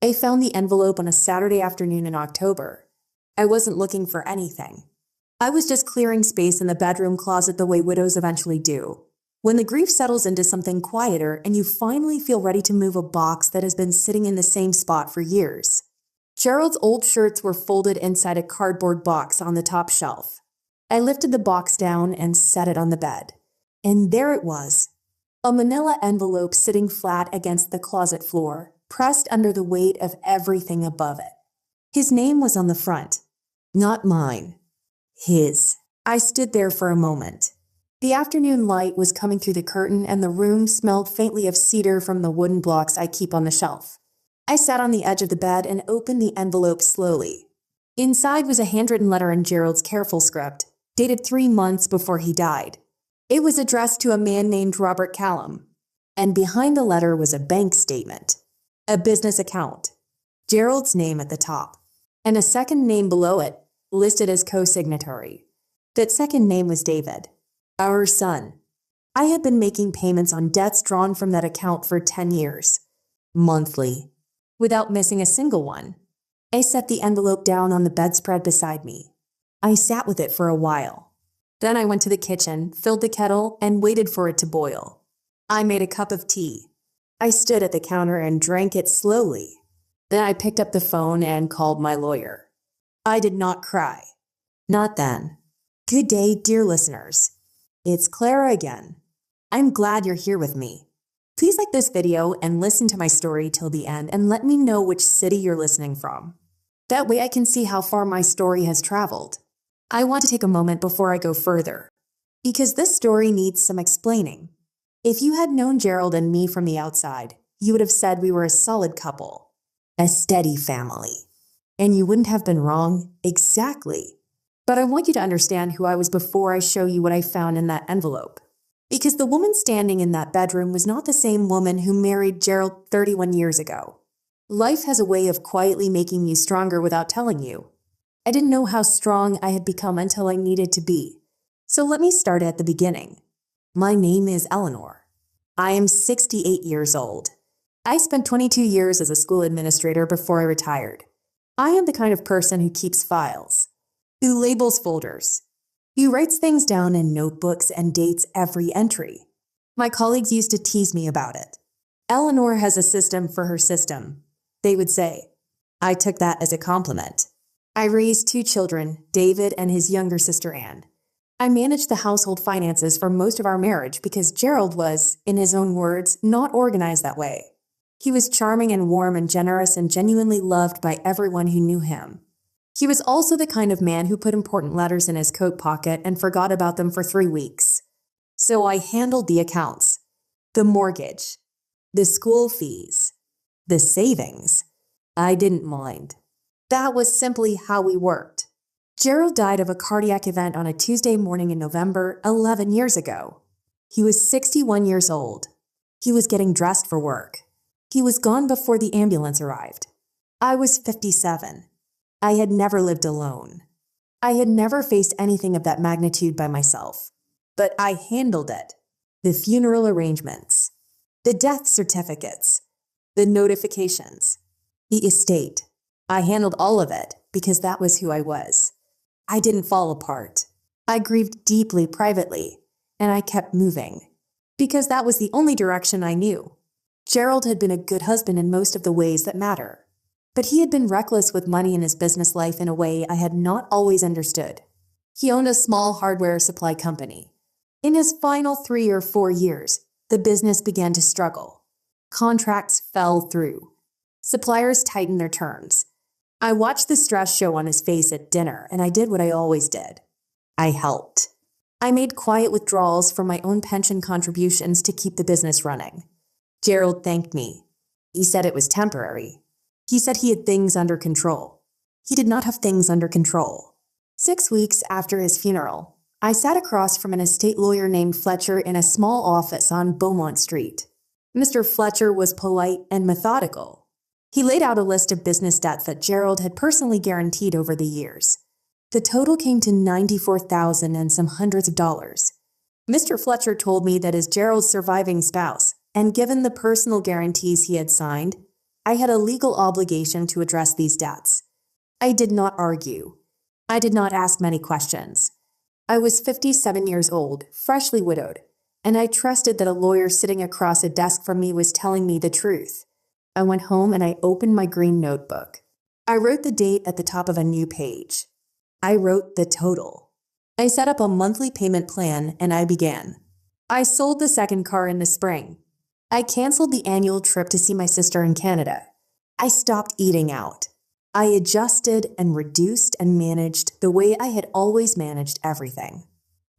I found the envelope on a Saturday afternoon in October. I wasn't looking for anything. I was just clearing space in the bedroom closet the way widows eventually do. When the grief settles into something quieter and you finally feel ready to move a box that has been sitting in the same spot for years. Gerald's old shirts were folded inside a cardboard box on the top shelf. I lifted the box down and set it on the bed. And there it was, a manila envelope sitting flat against the closet floor, pressed under the weight of everything above it. His name was on the front. Not mine. His. I stood there for a moment. The afternoon light was coming through the curtain and the room smelled faintly of cedar from the wooden blocks I keep on the shelf. I sat on the edge of the bed and opened the envelope slowly. Inside was a handwritten letter in Gerald's careful script, dated 3 months before he died. It was addressed to a man named Robert Callum, and behind the letter was a bank statement, a business account, Gerald's name at the top, and a second name below it, listed as co-signatory. That second name was David, our son. I had been making payments on debts drawn from that account for 10 years, monthly, without missing a single one. I set the envelope down on the bedspread beside me. I sat with it for a while. Then I went to the kitchen, filled the kettle, and waited for it to boil. I made a cup of tea. I stood at the counter and drank it slowly. Then I picked up the phone and called my lawyer. I did not cry. Not then. Good day, dear listeners. It's Clara again. I'm glad you're here with me. Please like this video and listen to my story till the end and let me know which city you're listening from. That way I can see how far my story has traveled. I want to take a moment before I go further, because this story needs some explaining. If you had known Gerald and me from the outside, you would have said we were a solid couple, a steady family. And you wouldn't have been wrong, exactly. But I want you to understand who I was before I show you what I found in that envelope. Because the woman standing in that bedroom was not the same woman who married Gerald 31 years ago. Life has a way of quietly making you stronger without telling you. I didn't know how strong I had become until I needed to be. So let me start at the beginning. My name is Eleanor. I am 68 years old. I spent 22 years as a school administrator before I retired. I am the kind of person who keeps files, who labels folders, who writes things down in notebooks and dates every entry. My colleagues used to tease me about it. Eleanor has a system for her system, they would say. I took that as a compliment. I raised 2 children, David and his younger sister Anne. I managed the household finances for most of our marriage because Gerald was, in his own words, not organized that way. He was charming and warm and generous and genuinely loved by everyone who knew him. He was also the kind of man who put important letters in his coat pocket and forgot about them for 3 weeks. So I handled the accounts, the mortgage, the school fees, the savings. I didn't mind. That was simply how we worked. Gerald died of a cardiac event on a Tuesday morning in November 11 years ago. He was 61 years old. He was getting dressed for work. He was gone before the ambulance arrived. I was 57. I had never lived alone. I had never faced anything of that magnitude by myself. But I handled it. The funeral arrangements, the death certificates, the notifications, the estate. I handled all of it because that was who I was. I didn't fall apart. I grieved deeply privately, and I kept moving because that was the only direction I knew. Gerald had been a good husband in most of the ways that matter, but he had been reckless with money in his business life in a way I had not always understood. He owned a small hardware supply company. In his final 3 or 4 years, the business began to struggle. Contracts fell through. Suppliers tightened their terms. I watched the stress show on his face at dinner, and I did what I always did. I helped. I made quiet withdrawals from my own pension contributions to keep the business running. Gerald thanked me. He said it was temporary. He said he had things under control. He did not have things under control. 6 weeks after his funeral, I sat across from an estate lawyer named Fletcher in a small office on Beaumont Street. Mr. Fletcher was polite and methodical. He laid out a list of business debts that Gerald had personally guaranteed over the years. The total came to $94,000 and some hundreds of dollars. Mr. Fletcher told me that as Gerald's surviving spouse, and given the personal guarantees he had signed, I had a legal obligation to address these debts. I did not argue. I did not ask many questions. I was 57 years old, freshly widowed, and I trusted that a lawyer sitting across a desk from me was telling me the truth. I went home and I opened my green notebook. I wrote the date at the top of a new page. I wrote the total. I set up a monthly payment plan and I began. I sold the second car in the spring. I canceled the annual trip to see my sister in Canada. I stopped eating out. I adjusted and reduced and managed the way I had always managed everything.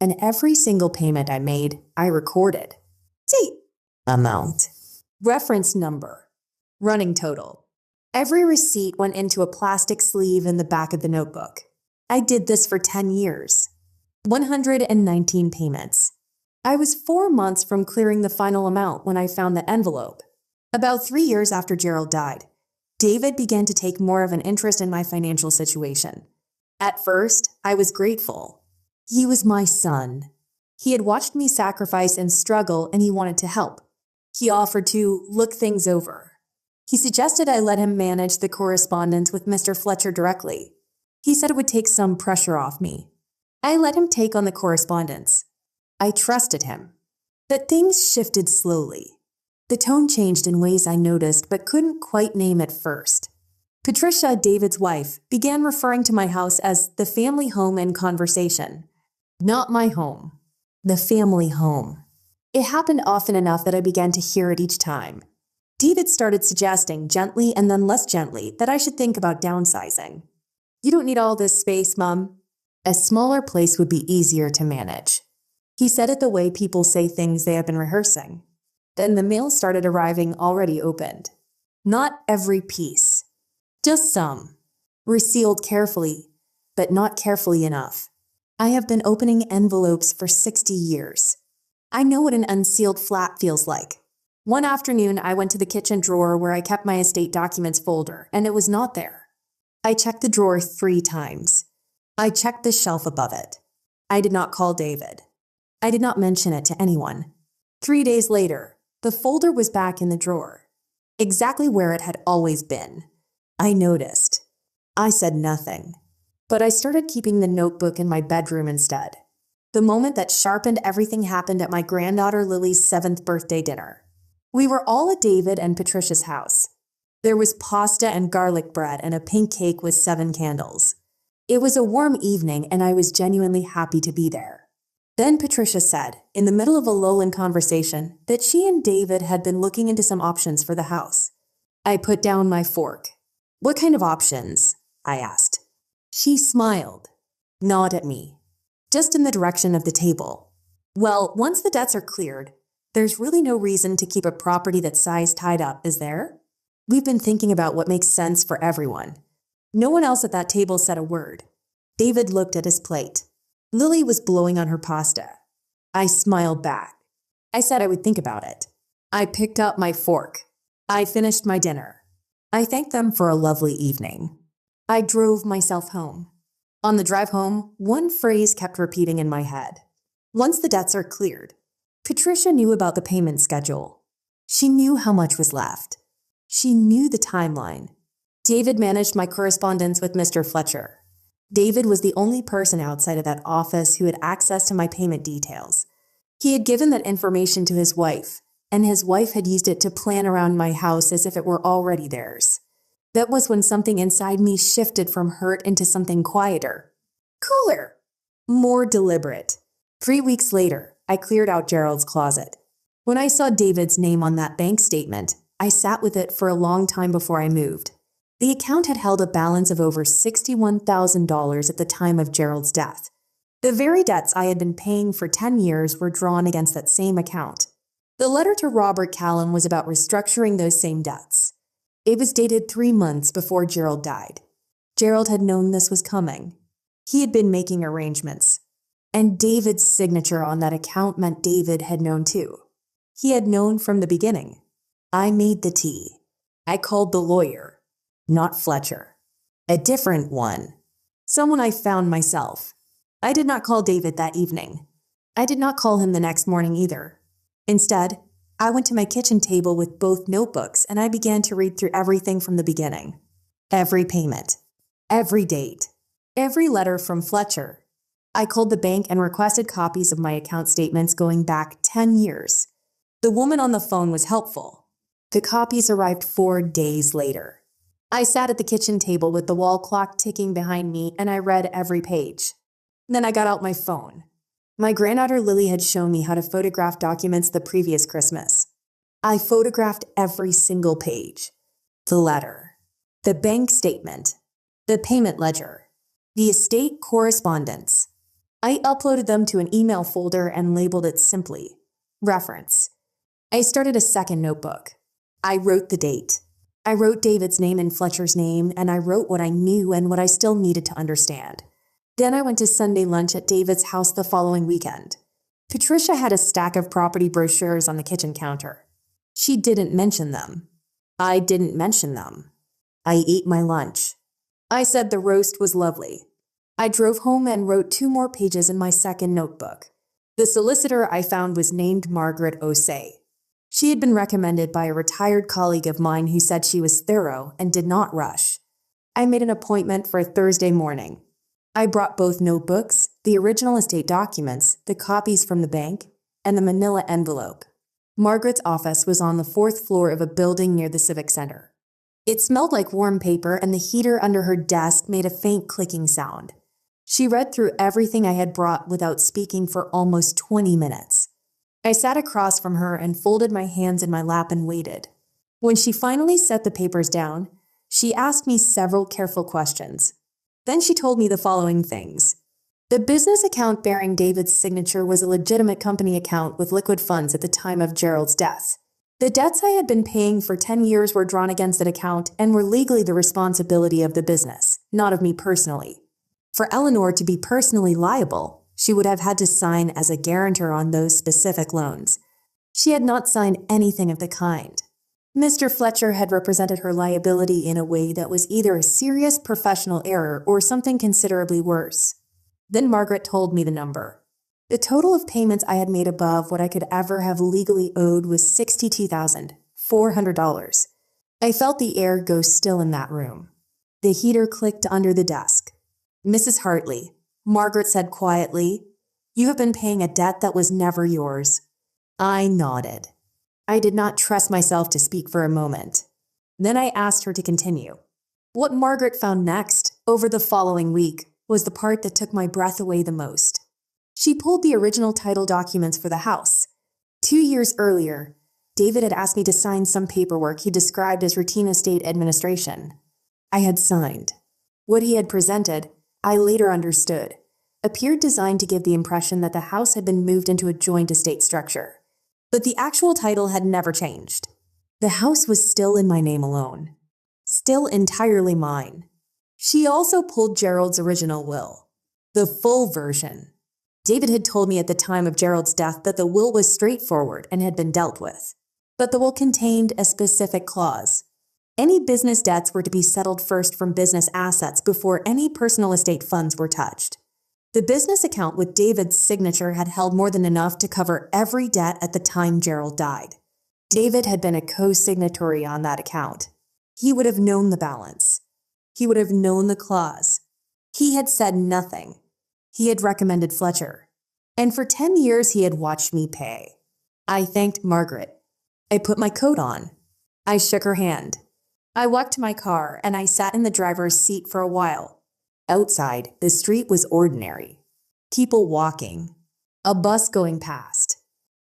And every single payment I made, I recorded. See, amount, reference number, running total. Every receipt went into a plastic sleeve in the back of the notebook. I did this for 10 years. 119 payments. I was 4 months from clearing the final amount when I found the envelope. About 3 years after Gerald died, David began to take more of an interest in my financial situation. At first, I was grateful. He was my son. He had watched me sacrifice and struggle, and he wanted to help. He offered to look things over. He suggested I let him manage the correspondence with Mr. Fletcher directly. He said it would take some pressure off me. I let him take on the correspondence. I trusted him. But things shifted slowly. The tone changed in ways I noticed but couldn't quite name at first. Patricia, David's wife, began referring to my house as the family home in conversation. Not my home. The family home. It happened often enough that I began to hear it each time. David started suggesting, gently and then less gently, that I should think about downsizing. You don't need all this space, Mum. A smaller place would be easier to manage. He said it the way people say things they have been rehearsing. Then the mail started arriving already opened. Not every piece. Just some. Resealed carefully, but not carefully enough. I have been opening envelopes for 60 years. I know what an unsealed flap feels like. One afternoon, I went to the kitchen drawer where I kept my estate documents folder, and it was not there. I checked the drawer 3 times. I checked the shelf above it. I did not call David. I did not mention it to anyone. 3 days later, the folder was back in the drawer, exactly where it had always been. I noticed. I said nothing, but I started keeping the notebook in my bedroom instead. The moment that sharpened everything happened at my granddaughter Lily's 7th birthday dinner. We were all at David and Patricia's house. There was pasta and garlic bread and a pink cake with 7 candles. It was a warm evening and I was genuinely happy to be there. Then Patricia said, in the middle of a lull in conversation, that she and David had been looking into some options for the house. I put down my fork. What kind of options? I asked. She smiled. Gnawed at me. Just in the direction of the table. Well, once the debts are cleared, there's really no reason to keep a property that size tied up, is there? We've been thinking about what makes sense for everyone. No one else at that table said a word. David looked at his plate. Lily was blowing on her pasta. I smiled back. I said I would think about it. I picked up my fork. I finished my dinner. I thanked them for a lovely evening. I drove myself home. On the drive home, one phrase kept repeating in my head. Once the debts are cleared, Patricia knew about the payment schedule. She knew how much was left. She knew the timeline. David managed my correspondence with Mr. Fletcher. David was the only person outside of that office who had access to my payment details. He had given that information to his wife, and his wife had used it to plan around my house as if it were already theirs. That was when something inside me shifted from hurt into something quieter. Cooler. More deliberate. 3 weeks later, I cleared out Gerald's closet. When I saw David's name on that bank statement, I sat with it for a long time before I moved. The account had held a balance of over $61,000 at the time of Gerald's death. The very debts I had been paying for 10 years were drawn against that same account. The letter to Robert Callan was about restructuring those same debts. It was dated 3 months before Gerald died. Gerald had known this was coming. He had been making arrangements. And David's signature on that account meant David had known too. He had known from the beginning. I made the tea. I called the lawyer. Not Fletcher. A different one. Someone I found myself. I did not call David that evening. I did not call him the next morning either. Instead, I went to my kitchen table with both notebooks and I began to read through everything from the beginning. Every payment. Every date. Every letter from Fletcher. I called the bank and requested copies of my account statements going back 10 years. The woman on the phone was helpful. The copies arrived 4 days later. I sat at the kitchen table with the wall clock ticking behind me and I read every page. Then I got out my phone. My granddaughter Lily had shown me how to photograph documents the previous Christmas. I photographed every single page. The letter, the bank statement, the payment ledger, the estate correspondence. I uploaded them to an email folder and labeled it simply, Reference. I started a second notebook. I wrote the date. I wrote David's name and Fletcher's name, and I wrote what I knew and what I still needed to understand. Then I went to Sunday lunch at David's house the following weekend. Patricia had a stack of property brochures on the kitchen counter. She didn't mention them. I didn't mention them. I ate my lunch. I said the roast was lovely. I drove home and wrote 2 more pages in my second notebook. The solicitor I found was named Margaret Osei. She had been recommended by a retired colleague of mine who said she was thorough and did not rush. I made an appointment for Thursday morning. I brought both notebooks, the original estate documents, the copies from the bank, and the manila envelope. Margaret's office was on the 4th floor of a building near the Civic Center. It smelled like warm paper and the heater under her desk made a faint clicking sound. She read through everything I had brought without speaking for almost 20 minutes. I sat across from her and folded my hands in my lap and waited. When she finally set the papers down, she asked me several careful questions. Then she told me the following things. The business account bearing David's signature was a legitimate company account with liquid funds at the time of Gerald's death. The debts I had been paying for 10 years were drawn against that account and were legally the responsibility of the business, not of me personally. For Eleanor to be personally liable, she would have had to sign as a guarantor on those specific loans. She had not signed anything of the kind. Mr. Fletcher had represented her liability in a way that was either a serious professional error or something considerably worse. Then Margaret told me the number. The total of payments I had made above what I could ever have legally owed was $62,400. I felt the air go still in that room. The heater clicked under the desk. Mrs. Hartley, Margaret said quietly, you have been paying a debt that was never yours. I nodded. I did not trust myself to speak for a moment. Then I asked her to continue. What Margaret found next, over the following week, was the part that took my breath away the most. She pulled the original title documents for the house. 2 years earlier, David had asked me to sign some paperwork he described as routine estate administration. I had signed. What he had presented, I later understood, appeared designed to give the impression that the house had been moved into a joint estate structure. But the actual title had never changed. The house was still in my name alone. Still entirely mine. She also pulled Gerald's original will. The full version. David had told me at the time of Gerald's death that the will was straightforward and had been dealt with. But the will contained a specific clause. Any business debts were to be settled first from business assets before any personal estate funds were touched. The business account with David's signature had held more than enough to cover every debt at the time Gerald died. David had been a co-signatory on that account. He would have known the balance. He would have known the clause. He had said nothing. He had recommended Fletcher. And for 10 years he had watched me pay. I thanked Margaret. I put my coat on. I shook her hand. I walked to my car and I sat in the driver's seat for a while. Outside, the street was ordinary. People walking. A bus going past.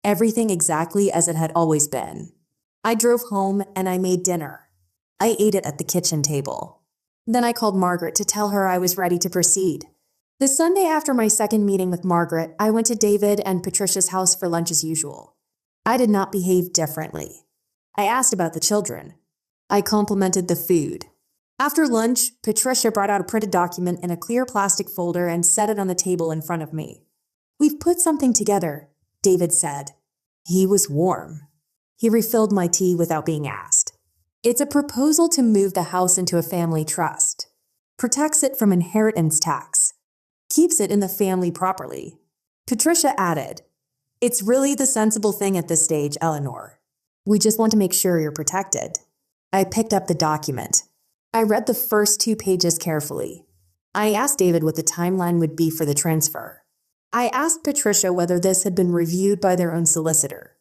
Everything exactly as it had always been. I drove home and I made dinner. I ate it at the kitchen table. Then I called Margaret to tell her I was ready to proceed. The Sunday after my second meeting with Margaret, I went to David and Patricia's house for lunch as usual. I did not behave differently. I asked about the children. I complimented the food. After lunch, Patricia brought out a printed document in a clear plastic folder and set it on the table in front of me. We've put something together, David said. He was warm. He refilled my tea without being asked. It's a proposal to move the house into a family trust. Protects it from inheritance tax. Keeps it in the family properly. Patricia added, it's really the sensible thing at this stage, Eleanor. We just want to make sure you're protected. I picked up the document. I read the first 2 pages carefully. I asked David what the timeline would be for the transfer. I asked Patricia whether this had been reviewed by their own solicitor.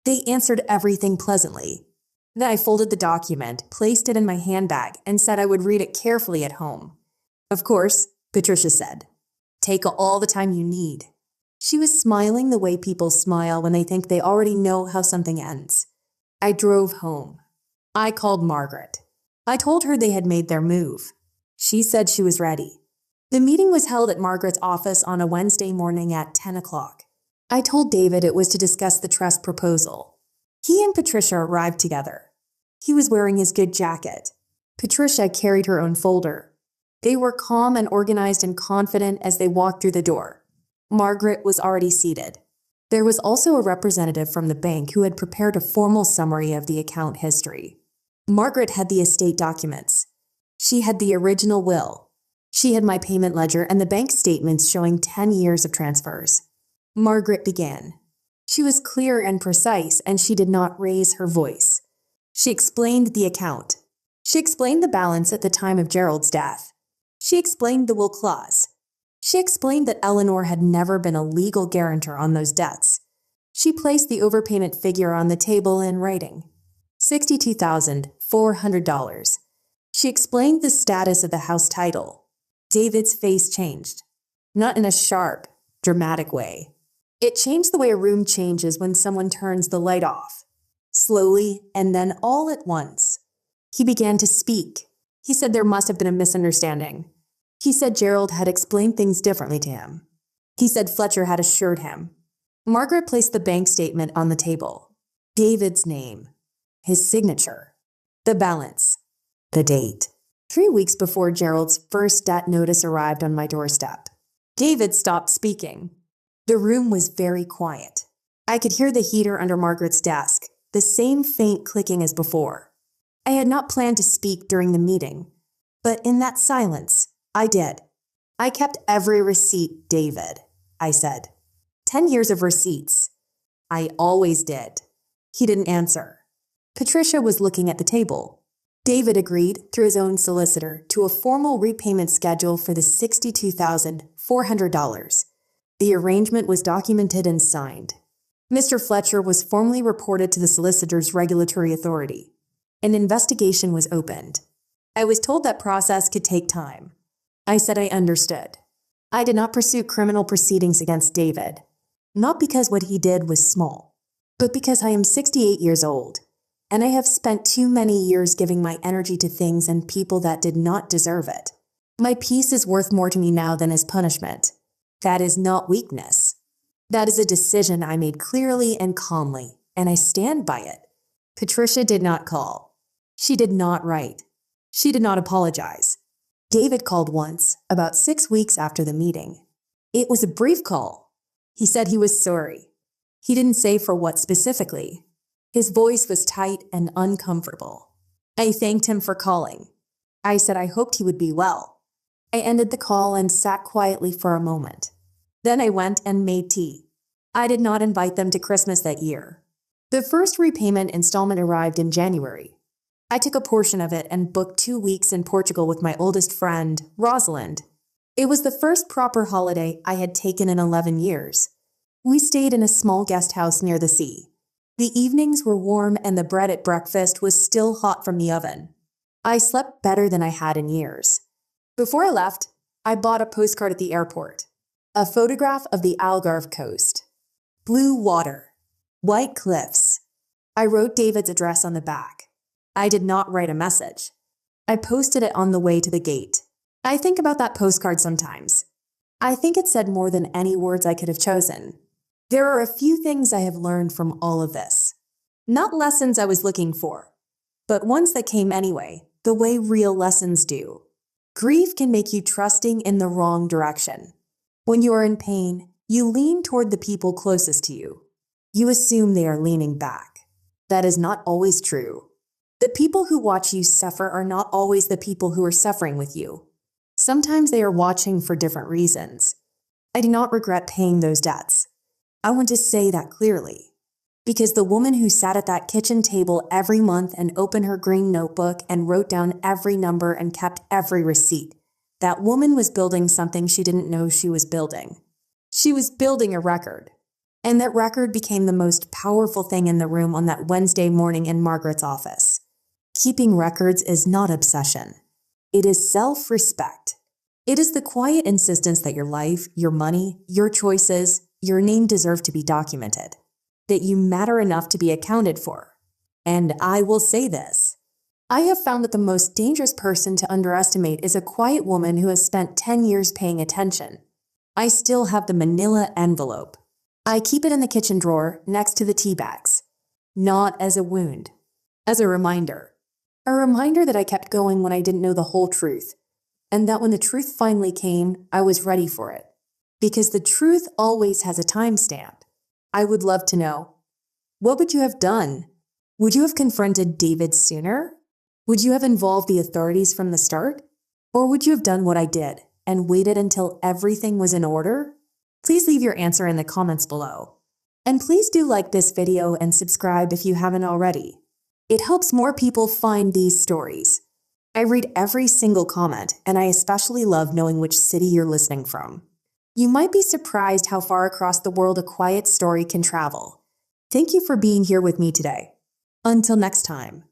They answered everything pleasantly. Then I folded the document, placed it in my handbag, and said I would read it carefully at home. Of course, Patricia said, "Take all the time you need." She was smiling the way people smile when they think they already know how something ends. I drove home. I called Margaret. I told her they had made their move. She said she was ready. The meeting was held at Margaret's office on a Wednesday morning at 10 o'clock. I told David it was to discuss the trust proposal. He and Patricia arrived together. He was wearing his good jacket. Patricia carried her own folder. They were calm and organized and confident as they walked through the door. Margaret was already seated. There was also a representative from the bank who had prepared a formal summary of the account history. Margaret had the estate documents. She had the original will. She had my payment ledger and the bank statements showing 10 years of transfers. Margaret began. She was clear and precise, and she did not raise her voice. She explained the account. She explained the balance at the time of Gerald's death. She explained the will clause. She explained that Eleanor had never been a legal guarantor on those debts. She placed the overpayment figure on the table in writing. $62,400. She explained the status of the house title. David's face changed. Not in a sharp, dramatic way. It changed the way a room changes when someone turns the light off. Slowly, and then all at once. He began to speak. He said there must have been a misunderstanding. He said Gerald had explained things differently to him. He said Fletcher had assured him. Margaret placed the bank statement on the table. David's name. His signature. The balance. The date. 3 weeks before Gerald's first debt notice arrived on my doorstep. David stopped speaking. The room was very quiet. I could hear the heater under Margaret's desk, the same faint clicking as before. I had not planned to speak during the meeting, but in that silence, I did. "I kept every receipt, David," I said. 10 years of receipts. "I always did." He didn't answer. Patricia was looking at the table. David agreed, through his own solicitor, to a formal repayment schedule for the $62,400. The arrangement was documented and signed. Mr. Fletcher was formally reported to the solicitor's regulatory authority. An investigation was opened. I was told that process could take time. I said I understood. I did not pursue criminal proceedings against David, not because what he did was small, but because I am 68 years old. And I have spent too many years giving my energy to things and people that did not deserve it. My peace is worth more to me now than his punishment. That is not weakness. That is a decision I made clearly and calmly, and I stand by it. Patricia did not call. She did not write. She did not apologize. David called once, about 6 weeks after the meeting. It was a brief call. He said he was sorry. He didn't say for what specifically. His voice was tight and uncomfortable. I thanked him for calling. I said I hoped he would be well. I ended the call and sat quietly for a moment. Then I went and made tea. I did not invite them to Christmas that year. The first repayment installment arrived in January. I took a portion of it and booked 2 weeks in Portugal with my oldest friend, Rosalind. It was the first proper holiday I had taken in 11 years. We stayed in a small guest house near the sea. The evenings were warm and the bread at breakfast was still hot from the oven. I slept better than I had in years. Before I left, I bought a postcard at the airport. A photograph of the Algarve coast. Blue water. White cliffs. I wrote David's address on the back. I did not write a message. I posted it on the way to the gate. I think about that postcard sometimes. I think it said more than any words I could have chosen. There are a few things I have learned from all of this. Not lessons I was looking for, but ones that came anyway, the way real lessons do. Grief can make you trusting in the wrong direction. When you are in pain, you lean toward the people closest to you. You assume they are leaning back. That is not always true. The people who watch you suffer are not always the people who are suffering with you. Sometimes they are watching for different reasons. I do not regret paying those debts. I want to say that clearly. Because the woman who sat at that kitchen table every month and opened her green notebook and wrote down every number and kept every receipt, that woman was building something she didn't know she was building. She was building a record. And that record became the most powerful thing in the room on that Wednesday morning in Margaret's office. Keeping records is not obsession. It is self-respect. It is the quiet insistence that your life, your money, your choices, your name deserve to be documented. That you matter enough to be accounted for. And I will say this. I have found that the most dangerous person to underestimate is a quiet woman who has spent 10 years paying attention. I still have the manila envelope. I keep it in the kitchen drawer next to the tea bags. Not as a wound. As a reminder. A reminder that I kept going when I didn't know the whole truth. And that when the truth finally came, I was ready for it. Because the truth always has a timestamp. I would love to know. What would you have done? Would you have confronted David sooner? Would you have involved the authorities from the start? Or would you have done what I did and waited until everything was in order? Please leave your answer in the comments below. And please do like this video and subscribe if you haven't already. It helps more people find these stories. I read every single comment, and I especially love knowing which city you're listening from. You might be surprised how far across the world a quiet story can travel. Thank you for being here with me today. Until next time.